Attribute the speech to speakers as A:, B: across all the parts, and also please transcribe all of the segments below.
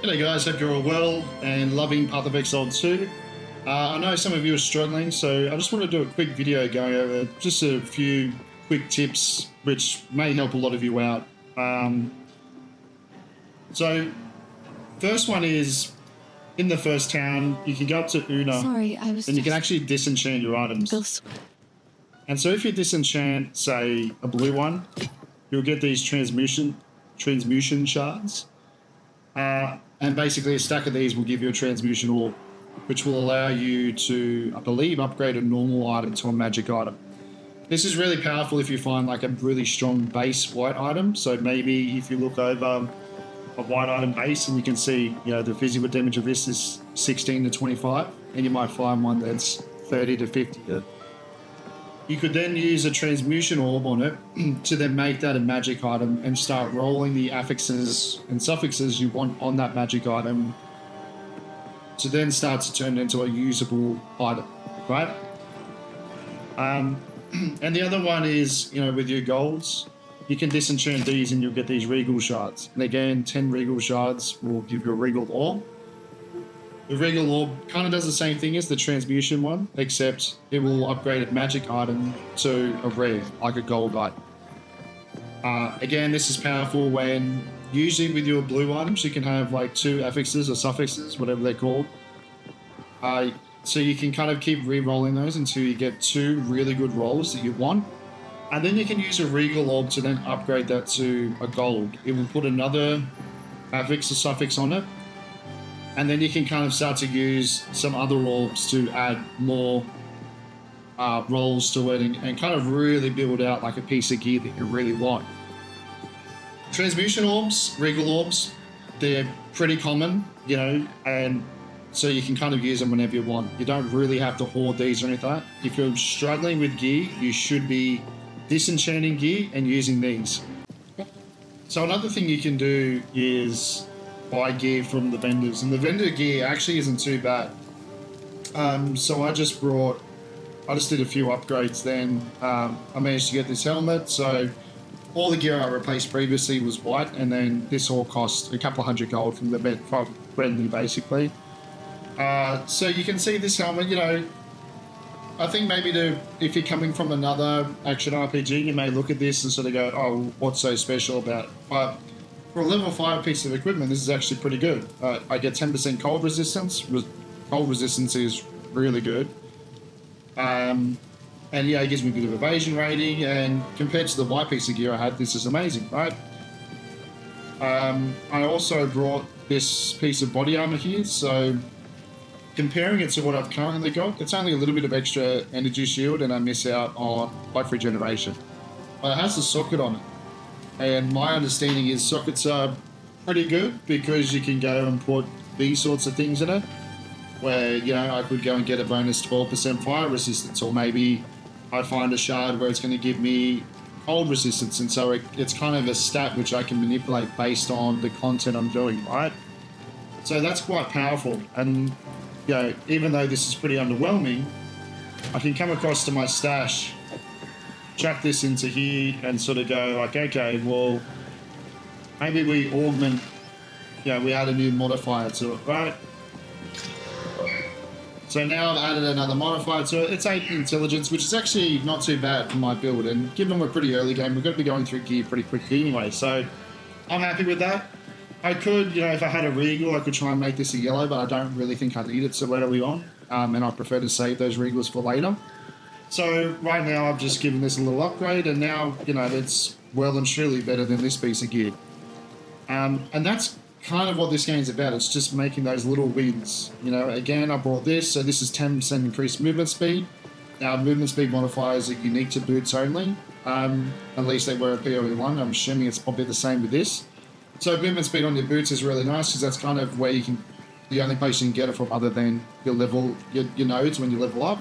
A: G'day guys, hope you're all well and loving Path of Exile 2. I know some of you are struggling, so I just want to do a quick video going over just a few quick tips which may help a lot of you out. So, first one is, in the first town, you can go up to Una and you can actually disenchant your items. And so if you disenchant, say, a blue one, you'll get these transmutation shards. And basically a stack of these will give you a transmutation orb, which will allow you to, I believe, upgrade a normal item to a magic item. This is really powerful if you find like a really strong base white item. So maybe if you look over a white item base and you can see, you know, the physical damage of this is 16 to 25, and you might find one that's 30 to 50. You could then use a transmutation orb on it to then make that a magic item and start rolling the affixes and suffixes you want on that magic item to then start to turn it into a usable item, right? And the other one is, you know, with your golds, you can disenchant these and you'll get these regal shards. And again, 10 regal shards will give you a regal orb. The regal orb kind of does the same thing as the transmutation one, except it will upgrade a magic item to a rare, like a gold item. Again, this is powerful when, usually with your blue items, you can have like 2 affixes or suffixes, whatever they're called. So you can kind of keep re-rolling those until you get 2 really good rolls that you want. And then you can use a regal orb to then upgrade that to a gold. It will put another affix or suffix on it. And then you can kind of start to use some other orbs to add more rolls to it and kind of really build out like a piece of gear that you really want. Transmutation orbs, regal orbs, they're pretty common, you know, and so you can kind of use them whenever you want. You don't really have to hoard these or anything like that. If you're struggling with gear, you should be disenchanting gear and using these. So another thing you can do is buy gear from the vendors, and the vendor gear actually isn't too bad. So I just did a few upgrades then. I managed to get this helmet, so all the gear I replaced previously was white, and then this all cost a couple hundred gold from the friendly basically. So you can see this helmet, you know, I think maybe if you're coming from another action RPG, you may look at this and sort of go, oh, what's so special about it? But for a level 5 piece of equipment, this is actually pretty good. I get 10% cold resistance. Cold resistance is really good. And yeah, it gives me a bit of evasion rating, and compared to the white piece of gear I had, this is amazing, right? I also brought this piece of body armor here, so comparing it to what I've currently got, it's only a little bit of extra energy shield and I miss out on life regeneration. But it has a socket on it. And my understanding is sockets are pretty good because you can go and put these sorts of things in it, where, you know, I could go and get a bonus 12% fire resistance, or maybe I find a shard where it's going to give me cold resistance, and so it's kind of a stat which I can manipulate based on the content I'm doing, right? So that's quite powerful, and, you know, even though this is pretty underwhelming, I can come across to my stash, chuck this into here and sort of go like, okay, well, maybe we augment, you know, we add a new modifier to it, right? So now I've added another modifier to it. It's 8 intelligence, which is actually not too bad for my build, and given we're pretty early game, we're going to be going through gear pretty quickly anyway, so I'm happy with that. I could, you know, if I had a regal, I could try and make this a yellow, but I don't really think I need it so early on, and I prefer to save those regals for later. So right now I've just given this a little upgrade, and now, you know, it's well and truly better than this piece of gear. And that's kind of what this game's about. It's just making those little wins. You know, again, I brought this, so this is 10% increased movement speed. Now, movement speed modifiers are unique to boots only. At least they were at POE1. I'm assuming it's probably the same with this. So movement speed on your boots is really nice because that's kind of where you can, the only place you can get it from other than your nodes when you level up.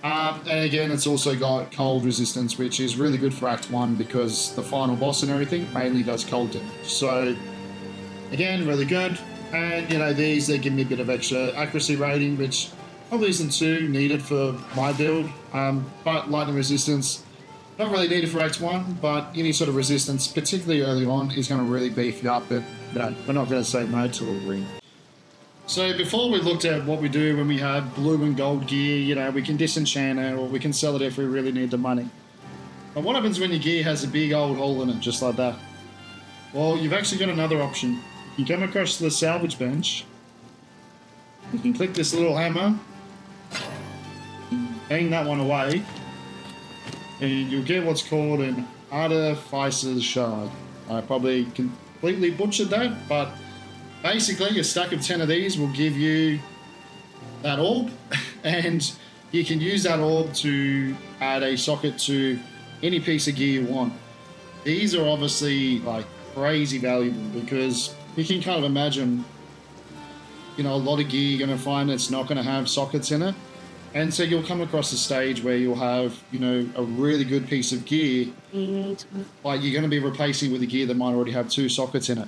A: And again, it's also got cold resistance, which is really good for Act 1 because the final boss and everything mainly does cold damage. So again, really good. And, you know, these, they give me a bit of extra accuracy rating, which probably isn't too needed for my build. But lightning resistance, not really needed for Act 1, but any sort of resistance, particularly early on, is going to really beef you up and no, we're not going to say no to a ring. So before we looked at what we do when we have blue and gold gear, you know, we can disenchant it or we can sell it if we really need the money. But what happens when your gear has a big old hole in it, just like that? Well, you've actually got another option. You come across the salvage bench, you can click this little hammer, hang that one away, and you'll get what's called an Artificer's Shard. I probably completely butchered that, but basically a stack of 10 of these will give you that orb, and you can use that orb to add a socket to any piece of gear you want. These are obviously like crazy valuable because you can kind of imagine, you know, a lot of gear you're going to find that's not going to have sockets in it. And so you'll come across a stage where you'll have, you know, a really good piece of gear, but you're going to be replacing with a gear that might already have 2 sockets in it.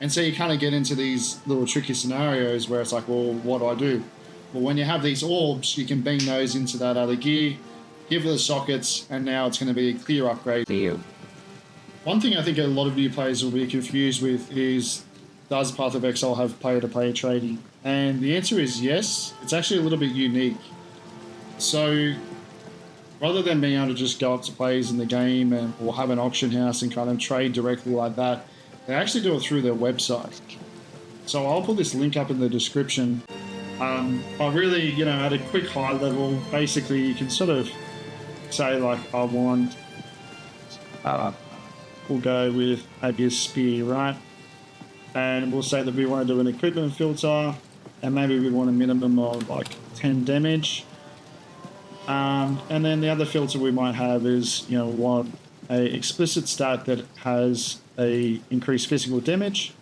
A: And so you kind of get into these little tricky scenarios where it's like, well, what do I do? Well, when you have these orbs, you can bang those into that other gear, give it the sockets, and now it's going to be a clear upgrade for you. One thing I think a lot of new players will be confused with is, does Path of Exile have player-to-player trading? And the answer is yes. It's actually a little bit unique. So rather than being able to just go up to players in the game or have an auction house and kind of trade directly like that, they actually do it through their website. So I'll put this link up in the description. But really, you know, at a quick high level, basically you can sort of say like, I want, we'll go with maybe a spear, right? And we'll say that we want to do an equipment filter, and maybe we want a minimum of like 10 damage. And then the other filter we might have is, you know, want a explicit stat that has a increased physical damage,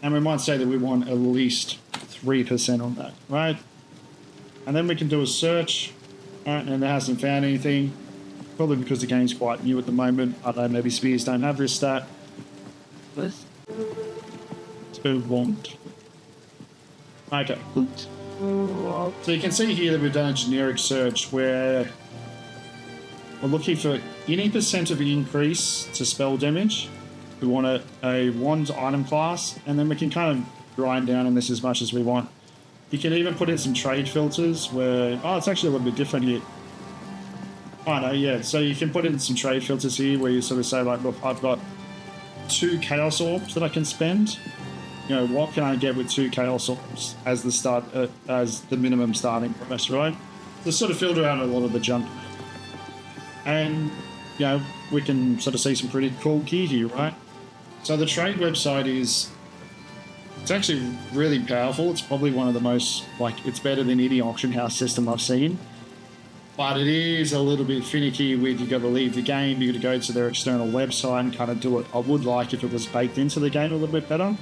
A: and we might say that we want at least 3% on that, right? And then we can do a search, right, and it hasn't found anything, probably because the game's quite new at the moment. I don't know, maybe spears don't have this stat. Let's want. Okay. So you can see here that we've done a generic search where we're looking for any percent of increase to spell damage. We want a wand item class, and then we can kind of grind down on this as much as we want. You can even put in some trade filters where, oh, it's actually a little bit different here. Oh no, yeah, so you can put in some trade filters here where you sort of say like, look, I've got 2 chaos orbs that I can spend. You know, what can I get with 2 chaos orbs as the minimum starting price, right? To sort of filter out a lot of the junk. And, you know, we can sort of see some pretty cool gear here, right? So the trade website it's actually really powerful. It's probably one of the most, like, it's better than any auction house system I've seen. But it is a little bit finicky with, you got to leave the game, you got to go to their external website and kind of do it. I would like if it was baked into the game a little bit better.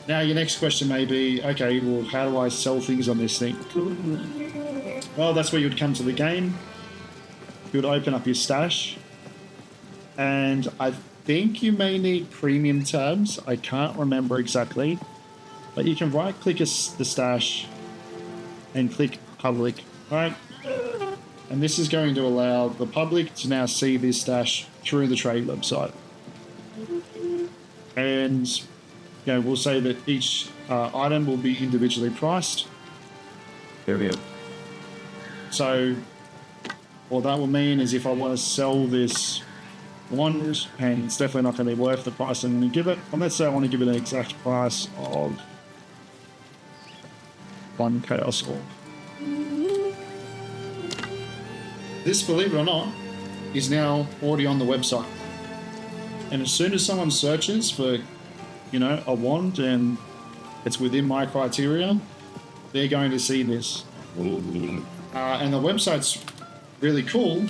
A: Now your next question may be, okay, well, how do I sell things on this thing? Well, that's where you'd come to the game. You would open up your stash, and I think you may need premium tabs. I can't remember exactly, but you can right-click the stash and click public, right? And this is going to allow the public to now see this stash through the trade website. And, you know, we'll say that each item will be individually priced. There we go. So what that will mean is if I want to sell this wand, and it's definitely not going to be worth the price I'm going to give it, and let's say I want to give it an exact price of 1 chaos orb. This, believe it or not, is now already on the website. And as soon as someone searches for, you know, a wand and it's within my criteria, they're going to see this. And the website's really cool,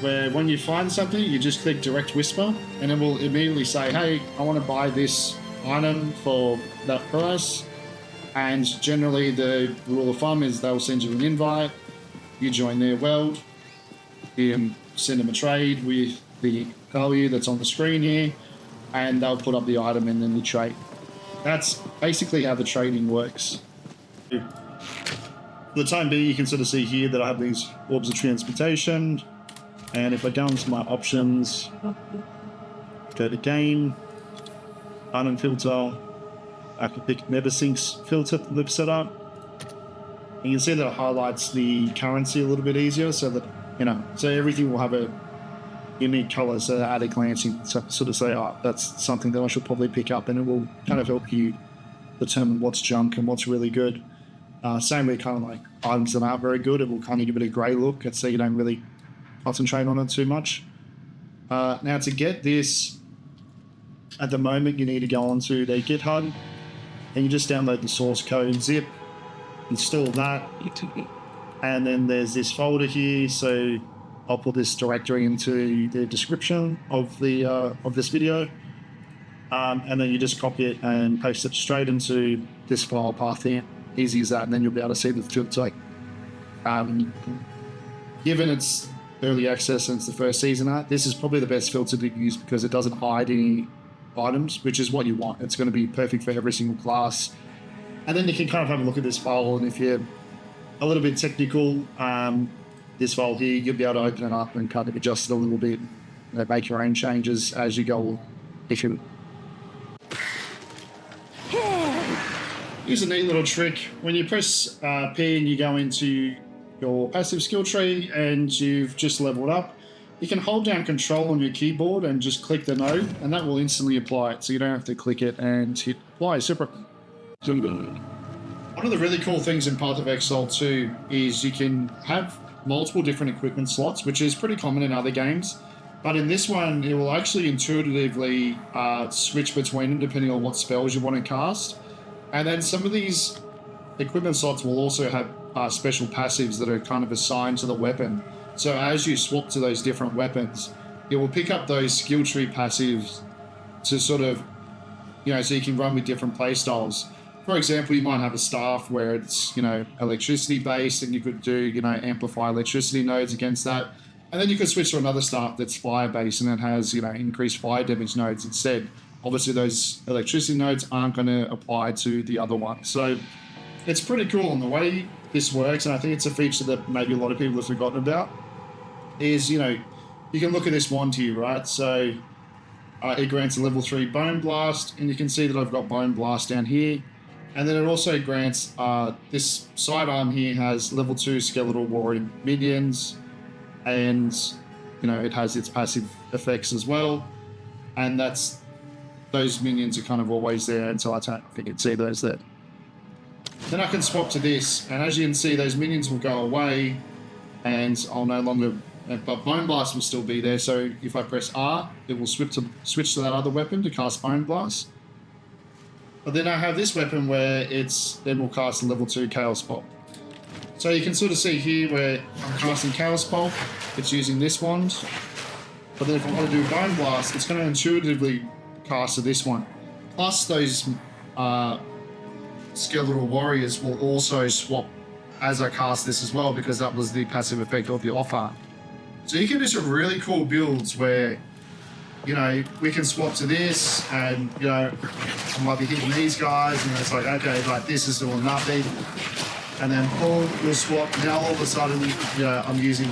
A: where when you find something, you just click Direct Whisper, and it will immediately say, hey, I want to buy this item for that price. And generally the rule of thumb is they'll send you an invite, you join their world, you send them a trade with the value that's on the screen here, and they'll put up the item and then you trade. That's basically how the trading works. For the time being, you can sort of see here that I have these orbs of transportation, and if I go into my options, go to game, item filter. I can pick MetaSync's filter that they've set up. And you can see that it highlights the currency a little bit easier, so that, you know, so everything will have a unique color, so that at a glance you sort of say, oh, that's something that I should probably pick up, and it will kind of help you determine what's junk and what's really good. Same with kind of like items that aren't very good, it will kind of give it a grey look, so you don't really concentrate on it too much. Now to get this, at the moment you need to go onto their GitHub, and you just download the source code zip, install that, and then there's this folder here, so I'll put this directory into the description of the of this video, and then you just copy it and paste it straight into this file path here. Easy as that, and then you'll be able to see the filter. Given its early access since the first season art, this is probably the best filter to use because it doesn't hide any items, which is what you want. It's going to be perfect for every single class. And then you can kind of have a look at this file, and if you're a little bit technical, this file here, you'll be able to open it up and kind of adjust it a little bit, make your own changes as you go. If you here's a neat little trick. When you press P and you go into your passive skill tree and you've just leveled up, you can hold down Control on your keyboard and just click the node, and that will instantly apply it, so you don't have to click it and hit apply separately. One of the really cool things in Path of Exile 2 is you can have multiple different equipment slots, which is pretty common in other games. But in this one, it will actually intuitively switch between them depending on what spells you want to cast. And then some of these equipment slots will also have special passives that are kind of assigned to the weapon. So as you swap to those different weapons, it will pick up those skill tree passives to sort of, you know, so you can run with different play styles. For example, you might have a staff where it's, you know, electricity based, and you could do, you know, amplify electricity nodes against that. And then you could switch to another staff that's fire based and it has, you know, increased fire damage nodes instead. Obviously those electricity nodes aren't going to apply to the other one. So it's pretty cool. And the way this works, and I think it's a feature that maybe a lot of people have forgotten about, is, you know, you can look at this wand here, right? So it grants a level 3 Bone Blast, and you can see that I've got Bone Blast down here. And then it also grants, this sidearm here has level 2 Skeletal Warrior minions, and, you know, it has its passive effects as well. And that's, those minions are kind of always there until I think you can see those there. Then I can swap to this, and as you can see, those minions will go away, and I'll no longer, but Bone Blast will still be there. So if I press R, it will switch to that other weapon to cast Bone Blast. But then I have this weapon where then we'll cast a level 2 Chaos Bolt. So you can sort of see here where I'm casting Chaos Bolt, it's using this wand. But then if I want to do Bone Blast, it's going to intuitively cast to this one. Plus those Skeletal Warriors will also swap as I cast this as well, because that was the passive effect of the offer. So you can do some really cool builds where, you know, we can swap to this, and, you know, I might be hitting these guys, and it's like, okay, like this is doing nothing. And then Paul will swap. Now all of a sudden, you know, I'm using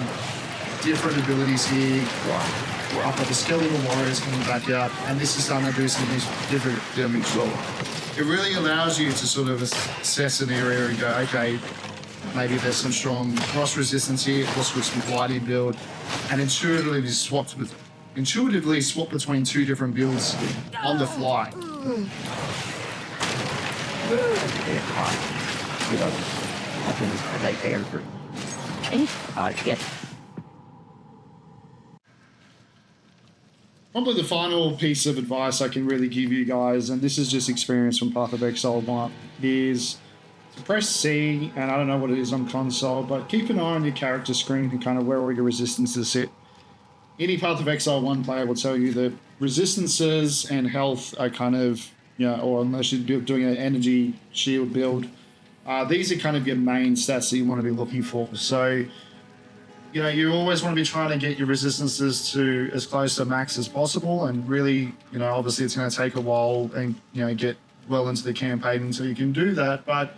A: different abilities here. I've got the Skeletal Warriors coming back out, and this is starting to do some different damage as well. It really allows you to sort of assess an area and go, okay, maybe there's some strong cross resistance here, let's switch to gliding build, and intuitively swap between two different builds on the fly. Probably the final piece of advice I can really give you guys, and this is just experience from Path of Exile 1, is to press C, and I don't know what it is on console, but keep an eye on your character screen and kind of where all your resistances sit. Any Path of Exile 1 player will tell you that resistances and health are kind of, you know, or unless you're doing an energy shield build, these are kind of your main stats that you want to be looking for. So, you know, you always want to be trying to get your resistances to as close to max as possible, and really, you know, obviously it's going to take a while and, you know, get well into the campaign until you can do that, but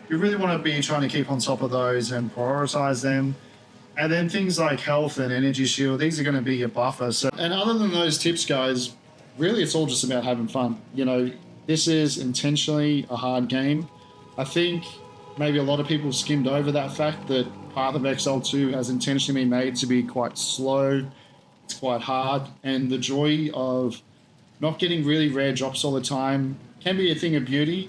A: you really want to be trying to keep on top of those and prioritize them. And then things like health and energy shield, these are going to be your buffer. So, and other than those tips, guys, really it's all just about having fun. You know, this is intentionally a hard game. I think maybe a lot of people skimmed over that fact that Path of Exile 2 has intentionally been made to be quite slow, it's quite hard, and the joy of not getting really rare drops all the time can be a thing of beauty.